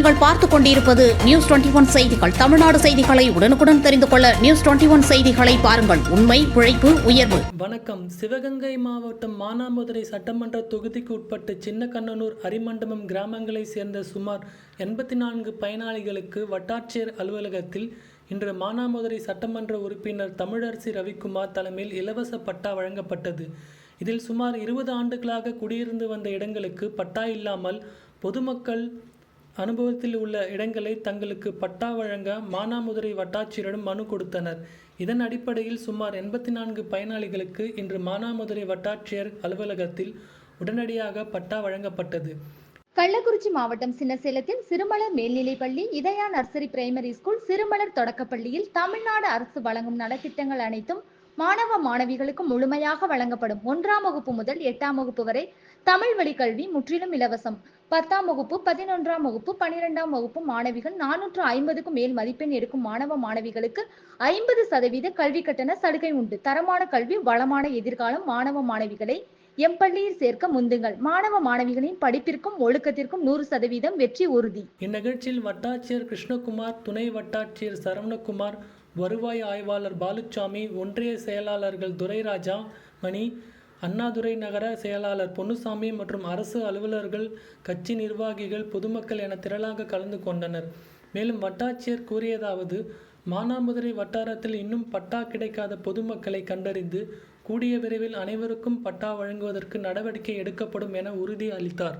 நீங்கள் பார்த்துக் கொண்டிருப்பது நியூஸ் 21 செய்திகள். தமிழ்நாடு செய்திகளை உடனுக்குடன் தெரிந்து கொள்ள நியூஸ் 21 செய்திகளை பாருங்கள். உண்மை, உழைப்பு, உயர்வு. வணக்கம். சிவகங்கை மாவட்டம் மானாமதுரை சட்டமன்ற தொகுதிக்கு உட்பட்ட சின்னக்கண்ணனூர், அரிமண்டபம் கிராமங்களைச் சேர்ந்த சுமார் 84 பயனாளிகளுக்கு வட்டாட்சியர் அலுவலகத்தில் இன்று மானாமதுரை சட்டமன்ற உறுப்பினர் தமிழரசி ரவிக்குமார் தலைமையில் இலவச பட்டா வழங்கப்பட்டது. இதில் சுமார் 20 ஆண்டுகளாக குடியிருந்து வந்த இடங்களுக்கு பட்டா இல்லாமல் பொதுமக்கள் அனுபவத்தில் உள்ள இடங்களை தங்களுக்கு பட்டா வழங்க மானாமதுரை வட்டாட்சியரிடம் மனு கொடுத்தனர். இதன் அடிப்படையில் சுமார் 84 பயனாளிகளுக்கு இன்று மானாமதுரை வட்டாட்சியர் அலுவலகத்தில் உடனடியாக பட்டா வழங்கப்பட்டது. கள்ளக்குறிச்சி மாவட்டம் சின்னசேலத்தில் சிறுமலர் மேல்நிலைப்பள்ளி, இதயா நர்சரி பிரைமரி ஸ்கூல், சிறுமலர் தொடக்கப்பள்ளியில் தமிழ்நாடு அரசு வழங்கும் நலத்திட்டங்கள் அனைத்தும் மாணவ மாணவிகளுக்கு முழுமையாக வழங்கப்படும். 1ஆம் வகுப்பு முதல் 8ஆம் வகுப்பு வரை தமிழ் வழி கல்வி முற்றிலும் இலவசம். 10ஆம் வகுப்பு, 11ஆம் வகுப்பு, 12ஆம் வகுப்பு மாணவிகள் 450க்கும் மேல் மதிப்பெண் எடுக்கும் மாணவ மாணவிகளுக்கு 50% கல்வி கட்டண சலுகை உண்டு. தரமான கல்வி, வளமான எதிர்காலம். மாணவ மாணவிகளை எம்பள்ளியில் சேர்க்க முந்துங்கள். மாணவ மாணவிகளின் படிப்பிற்கும் ஒழுக்கத்திற்கும் 100% வெற்றி உறுதி. இந்நிகழ்ச்சியில் வட்டாட்சியர் கிருஷ்ணகுமார், துணை வட்டாட்சியர் சரவணகுமார், வருவாய் ஆய்வாளர் பாலுச்சாமி, ஒன்றிய செயலாளர்கள் துரைராஜா, மணி, அண்ணாதுரை நகர செயலாளர் பொன்னுசாமி மற்றும் அரசு அலுவலர்கள், கட்சி நிர்வாகிகள், பொதுமக்கள் என திரளாக கலந்து கொண்டனர். மேலும் வட்டாட்சியர் கூறியதாவது: மானாமதுரை வட்டாரத்தில் இன்னும் பட்டா கிடைக்காத பொதுமக்களை கண்டறிந்து கூடிய விரைவில் அனைவருக்கும் பட்டா வழங்குவதற்கு நடவடிக்கை எடுக்கப்படும் என உறுதி அளித்தார்.